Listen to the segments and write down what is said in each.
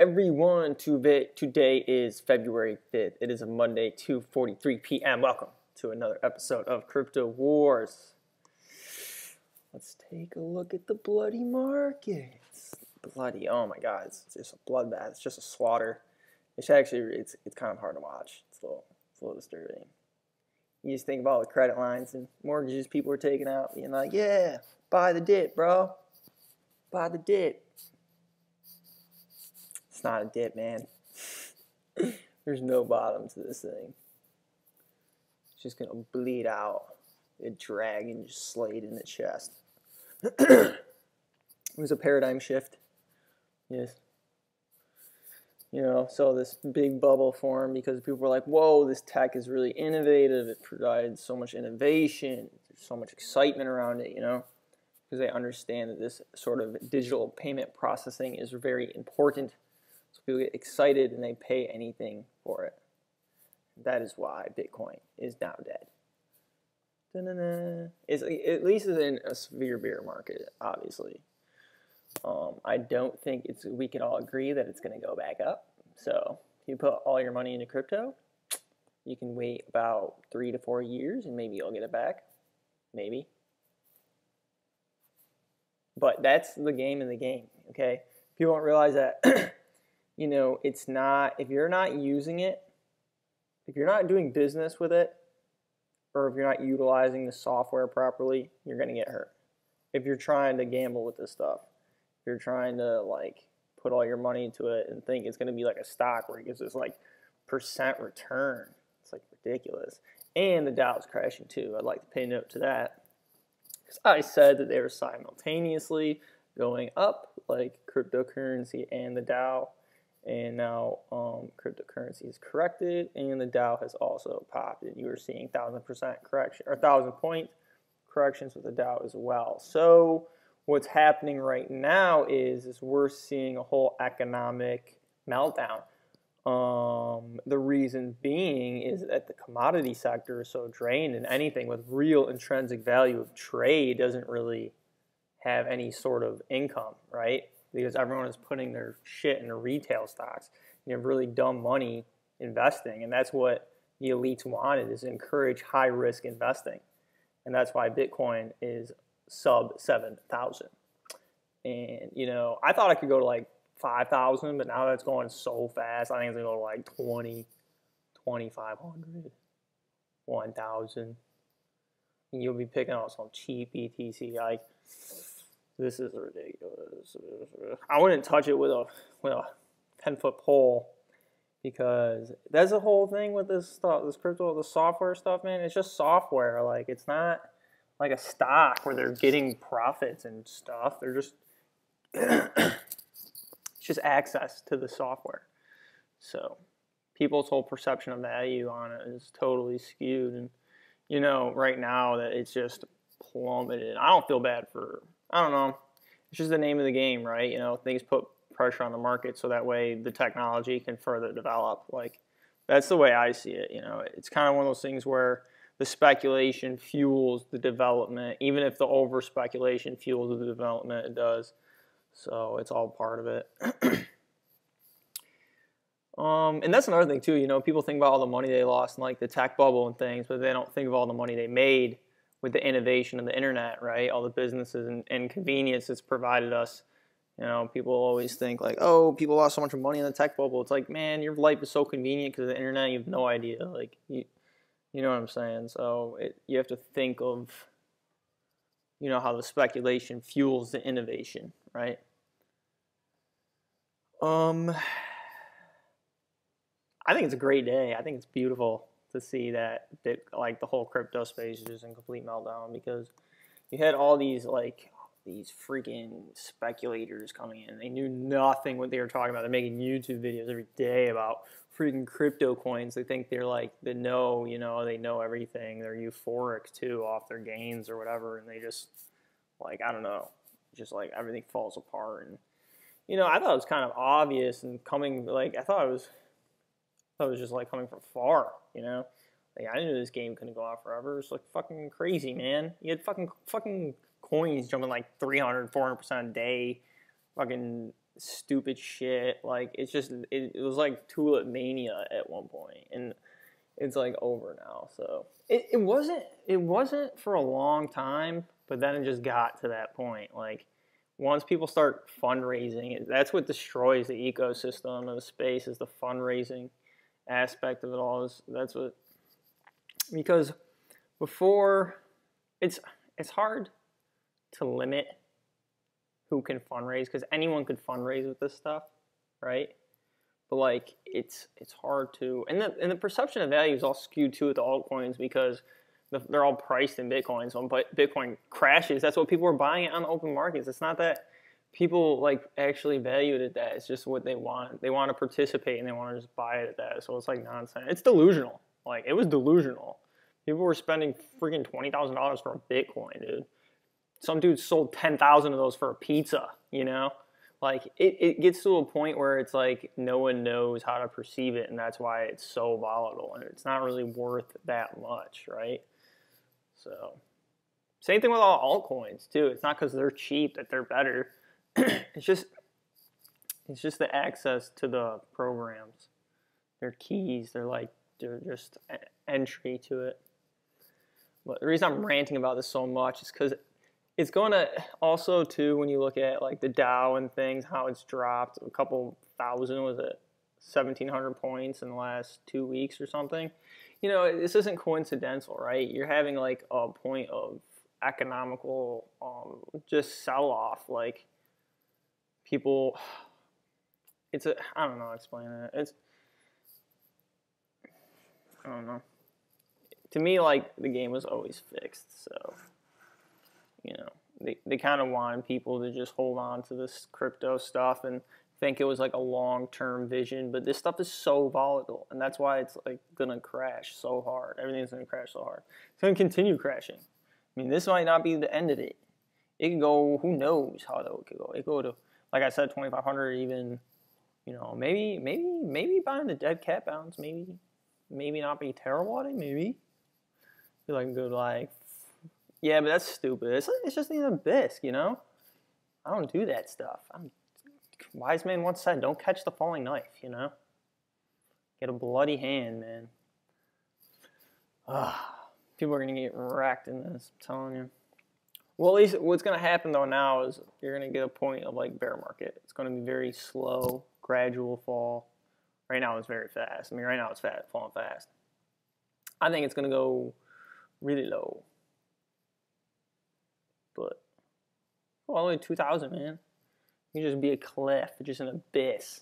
everyone. Today is February 5th. It is a Monday, 2:43 p.m. Welcome to another episode of Crypto Wars. Let's take a look at the bloody markets. Bloody, oh my God, it's just a bloodbath. It's just a slaughter. It's kind of hard to watch. It's a little disturbing. You just think about all the credit lines and mortgages people are taking out, being like, yeah, buy the dip, bro. Buy the dip. It's not a dip, man. There's no bottom to this thing. It's just going to bleed out. A dragon just slayed in the chest. It was a paradigm shift. Yes. So this big bubble formed because people were like, whoa, this tech is really innovative. It provides so much innovation. There's so much excitement around it, because they understand that this sort of digital payment processing is very important. So people get excited and they pay anything for it. That is why Bitcoin is now dead. At least it's in a severe bear market, obviously. I don't think we can all agree that it's going to go back up. So if you put all your money into crypto, you can wait about 3 to 4 years and maybe you'll get it back. Maybe. But that's the game in the game, okay? People don't realize that, it's not, if you're not using it, if you're not doing business with it, or if you're not utilizing the software properly, you're going to get hurt. If you're trying to gamble with this stuff, if you're trying to, put all your money into it and think it's going to be like a stock where it gives this, percent return, it's, ridiculous. And the Dow's crashing, too. I'd like to pay note to that. Because I said that they were simultaneously going up, like cryptocurrency and the Dow. And now cryptocurrency is corrected, and the Dow has also popped. And you are seeing 1,000% correction, or 1,000-point corrections with the Dow as well. So what's happening right now is we're seeing a whole economic meltdown. The reason being is that the commodity sector is so drained, and anything with real intrinsic value of trade doesn't really have any sort of income, right? Because everyone is putting their shit into retail stocks. You have really dumb money investing, and that's what the elites wanted, is encourage high-risk investing. And that's why Bitcoin is sub 7,000. And, I thought I could go to 5,000, but now that's going so fast. I think it's going to go to 20, 2,500, 1,000. And you'll be picking up some cheap BTC. This is ridiculous. I wouldn't touch it with a 10-foot pole, because that's the whole thing with this stuff, this crypto, the software stuff, man. It's just software. It's not like a stock where they're getting profits and stuff. They're just it's just access to the software. So people's whole perception of value on it is totally skewed, and right now that it's just plummeted. I don't feel bad for. I don't know. It's just the name of the game, right? Things put pressure on the market so that way the technology can further develop. That's the way I see it. It's kind of one of those things where the speculation fuels the development. Even if the over speculation fuels the development, it does. So it's all part of it. And that's another thing too. People think about all the money they lost in the tech bubble and things, but they don't think of all the money they made with the innovation of the internet, right? All the businesses and convenience it's provided us. People always think oh, people lost so much money in the tech bubble. It's man, your life is so convenient because of the internet, you have no idea. You know what I'm saying? So you have to think of, how the speculation fuels the innovation, right? I think it's a great day. I think it's beautiful to see that the whole crypto space is just in complete meltdown, because you had all these these freaking speculators coming in. They knew nothing what they were talking about. They're making YouTube videos every day about freaking crypto coins. They think they're they know everything. They're euphoric too off their gains or whatever, and they just I don't know, just everything falls apart. And I thought it was kind of obvious and coming I thought it was just coming from far, I knew this game couldn't go on forever. It's fucking crazy, man. You had fucking coins jumping 300, 400% a day. Fucking stupid shit. Like it was like tulip mania at one point, and it's like over now. So it wasn't for a long time, but then it just got to that point. Like once people start fundraising, that's what destroys the ecosystem of the space, is the fundraising aspect of it all. That's what, because before, it's hard to limit who can fundraise, because anyone could fundraise with this stuff, right? But like it's hard to, and the perception of value is all skewed too with the altcoins, because they're all priced in Bitcoin. So when Bitcoin crashes, that's what people are buying it on the open markets. It's not that people like actually value it at that. It's just what they want. They want to participate and they want to just buy it at that. So it's like nonsense. It's delusional. Like it was delusional. People were spending freaking $20,000 for a Bitcoin, dude. Some dude sold 10,000 of those for a pizza, you know? Like it gets to a point where it's like no one knows how to perceive it, and that's why it's so volatile, and it's not really worth that much, right? So same thing with all altcoins too. It's not because they're cheap that they're better. It's just the access to the programs. They're keys. They're just entry to it. But the reason I'm ranting about this so much is because it's going to also, too, when you look at like the Dow and things, how it's dropped a couple thousand, was it 1,700 points in the last 2 weeks or something? You know, this isn't coincidental, right? You're having like a point of economical just sell-off. Like people, I don't know how to explain it. I don't know. To me, like, the game was always fixed, so, you know, they kind of wanted people to just hold on to this crypto stuff and think it was like a long-term vision, but this stuff is so volatile, and that's why it's like gonna crash so hard. Everything's gonna crash so hard. It's gonna continue crashing. I mean, this might not be the end of it. It can go, who knows how low it could go. It could go to, like I said, 2,500, even, you know, maybe buying the dead cat bounce, maybe not be terrible at it, maybe. I feel like I can go to like, yeah, but that's stupid. It's just an abyss, you know? I don't do that stuff. Wise man once said, don't catch the falling knife, you know? Get a bloody hand, man. People are going to get wrecked in this, I'm telling you. Well, at least what's going to happen, though, now is you're going to get a point of, like, bear market. It's going to be very slow, gradual fall. Right now it's very fast. I mean, right now it's falling fast. I think it's going to go really low. But, all the way to 2,000, man. You can just be a cliff, just an abyss.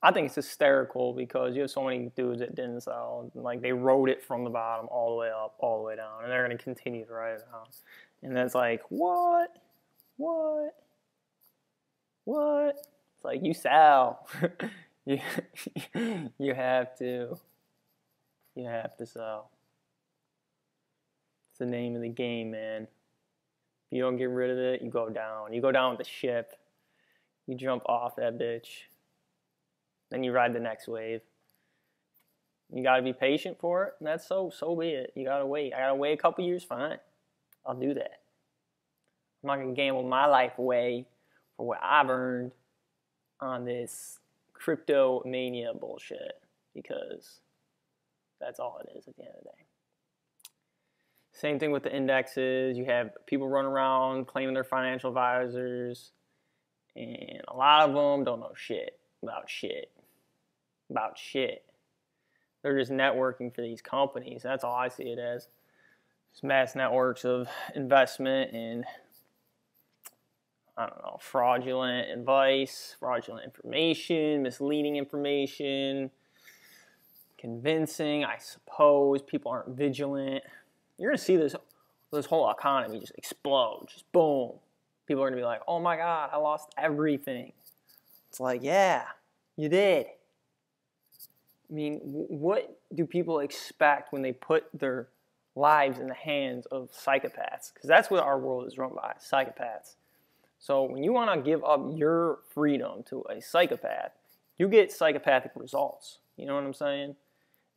I think it's hysterical because you have so many dudes that didn't sell. Like, they rode it from the bottom all the way up, all the way down. And they're going to continue to ride it down. And then it's like, what? It's like, you sell. you have to. You have to sell. It's the name of the game, man. If you don't get rid of it, you go down. You go down with the ship. You jump off that bitch. Then you ride the next wave. You gotta be patient for it, and that's so be it. You gotta wait. I gotta wait a couple years, fine. I'll do that. I'm not gonna gamble my life away for what I've earned on this crypto mania bullshit, because that's all it is at the end of the day. Same thing with the indexes. You have people running around claiming they're financial advisors, and a lot of them don't know shit about shit. They're just networking for these companies. That's all I see it as. It's mass networks of investment and, I don't know, fraudulent advice, fraudulent information, misleading information, convincing, I suppose. People aren't vigilant. You're going to see this whole economy just explode, just boom. People are going to be like, oh my God, I lost everything. It's like, yeah, you did. I mean, what do people expect when they put their lives in the hands of psychopaths? Because that's what our world is run by, psychopaths. So when you want to give up your freedom to a psychopath, you get psychopathic results. You know what I'm saying?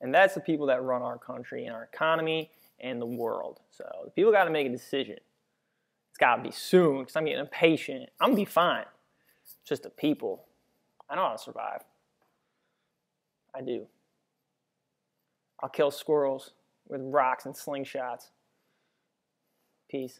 And that's the people that run our country and our economy and the world. So the people got to make a decision. It's got to be soon, because I'm getting impatient. I'm going to be fine. just a people. I know how to survive. I do. I'll kill squirrels with rocks and slingshots. Peace.